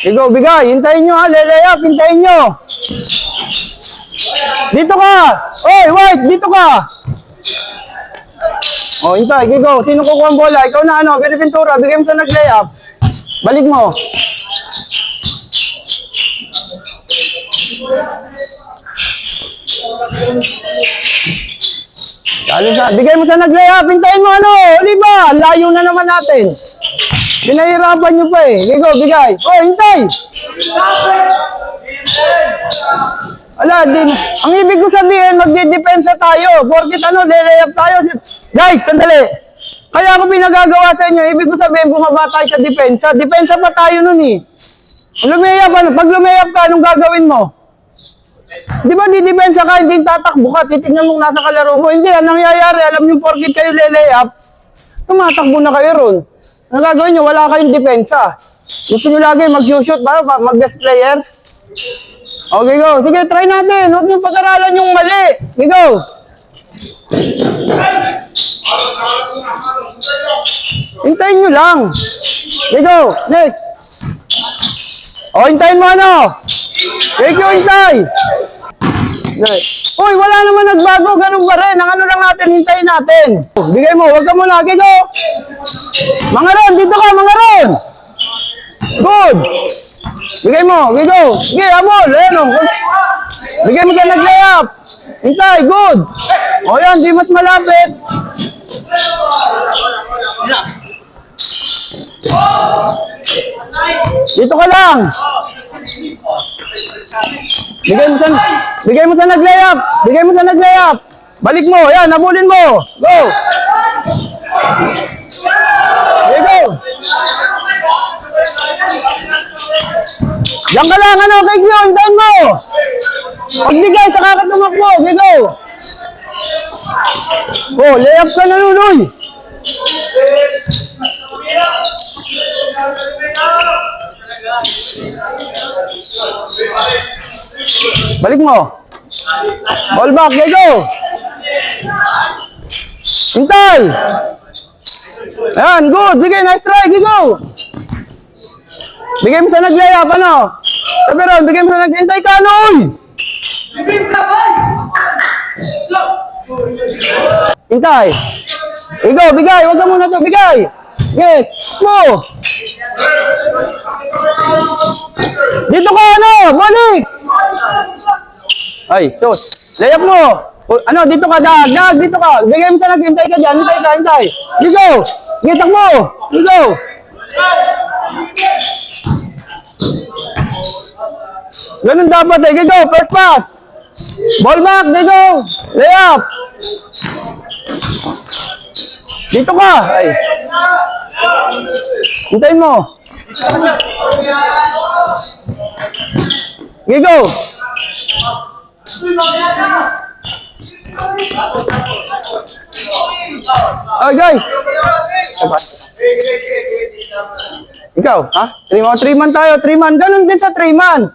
Ikaw, bigay. Hintayin nyo ha. Lelay up. Hintayin nyo. Dito ka. Oy, White. Dito ka. Oh, hintay. Ikaw. Sino kukuha ang bola? Ikaw na ano. Pinipintura. Bigay mo sa nag-lay up. Balik mo. Bigay mo sa nag-lay up. Hintayin mo ano. Di ba? Layo na naman natin. Pinahirapan nyo pa eh. Ikaw, bigay. Oh, hintay. Ala, ang ibig ko sabihin, magdidepensa tayo. Porkit ano, lelay up tayo. Guys, sandali. Kaya ako pinagagawa sa inyo, ibig ko sabihin, bumaba tayo sa depensa. Depensa pa tayo nun eh. Lumayap, ano? Pag lumayap ka, anong gagawin mo? Di ba, didepensa ka, hindi tatakbo ka. Titignan mo nasa kalaro mo. Hindi, anong nangyayari? Alam nyo, porkit kayo lelay up, tumatakbo na kayo ron. Ang gagawin nyo, wala kayong depensa. Gusto nyo lagi mag-shoot para mag-best player? Okay, go. Sige, try natin. Huwag nyo pag-aralan yung mali. Okay, go. Hintayin nyo lang. Okay, go. Next. O, hintayin mo ano? Thank you, hintay. Uy, wala naman nagbago. Ganun pa rin. Ang ano lang natin, hintayin natin. Bigay mo. Huwag ka muna. Okay, go. Mga ron, dito ka, mga ron. Good. Bigay mo, okay, go. Sige, abol. Ayan o. Bigay mo sa nag-lay up. Hintay, good. O yan, di mas malapit. Dito ka lang. Bigay mo sa nag-lay up. Bigay mo sa nag-lay up. Balik mo, ayan, abulin mo. Go. Okay, go. Yan ka lang, ano, kay Gio, hintayin mo. Pagbigay, saka ka tumakbo. Okay, go. Oh, layup ka na, Luloy. Balik mo. Ball back, okay, go. Hintay. Ayan, good. Sige, nice try, okay, go. Bigay mo sa nag-lay up, ano? Sabi ron, bigay mo sa nag-hintay ka, ano, uy! Hintay! Ikaw, bigay! Huwag ka muna to, bigay! Yes! Mo! Dito ka, ano? Balik! Ay, sus! Lay up mo! Ano, dito ka, dag, dito ka! Bigay mo sa nag-hintay ka dyan, hintay ka, hintay! Dito! Gitak mo! Dito! Ganun dapat eh. Go, first pass. Ball back, go. Lay up. Dito ka. Ay. Hintayin mo. Go. Ay, guys. Ikaw, ha? 3-man tayo, 3-man. Ganun din sa 3-man.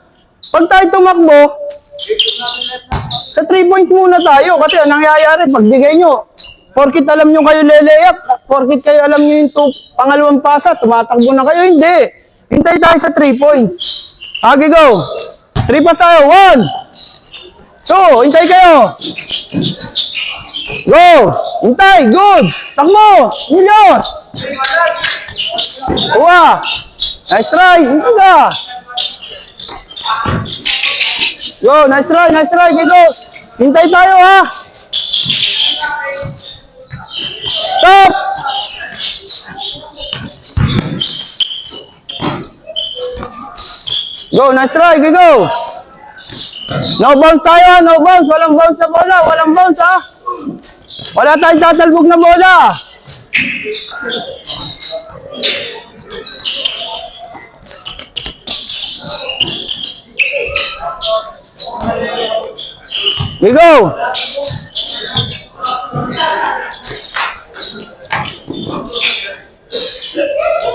Pag tayo tumakbo, sa 3 points muna tayo. Kasi ang nangyayari, pagbigay nyo, porkit alam nyo kayo lelay up, porkit kayo alam nyo yung pangalawang pasa, tumatakbo na kayo, hindi. Hintay tayo sa 3 points. Okay, go. 3 pa tayo. 1, 2, hintay kayo. Go. Hintay, good. Takbo. Milos. Uwa. Nice try. Hintay ka. Go, nice try, go. Hintay tayo, ha. Stop. Go, nice try, go. No bounce tayo, no bounce. Walang bounce sa bola, walang bounce, ha. Wala tayong tatalbog na bola. We go.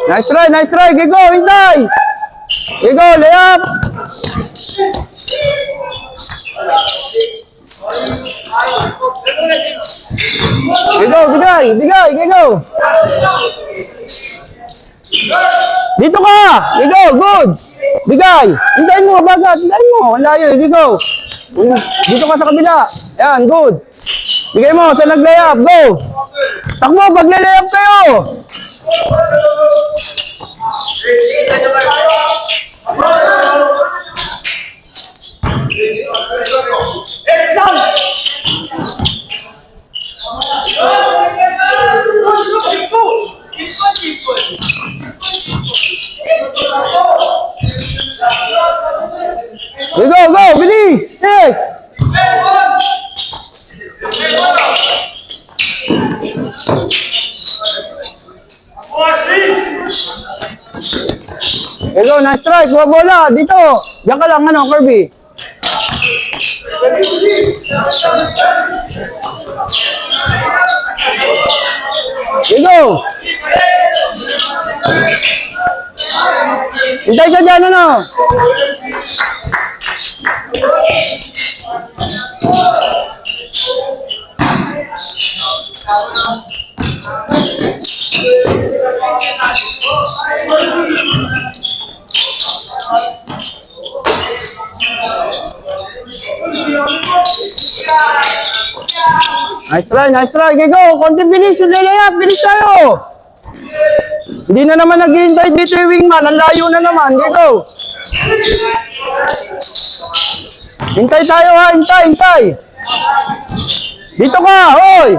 Nice try, go, hintay. We go, lay up. Go, bigay, go. Dito ka. Go, good. Bigay! Hintayin mo, bagat! Hintayin mo! Ang layo, hindi go! Dito ka sa kabila. Yan, good. Bigay mo sa nag-layup. Go! Takbo, pag layup kayo! Go, go! Bilis! Six! Go, nice strike. Buwa bola. Dito. Diyan ka lang, ano, Kirby. Go! Hintay ka dyan, ano? Nice try. Okay, go. Konti bilis. Layup. Bilis tayo. Hindi na naman naghihintay dito yung wingman. Ang layo na naman. Okay, go. Hintay tayo ha. Hintay. Dito ka. Hoy.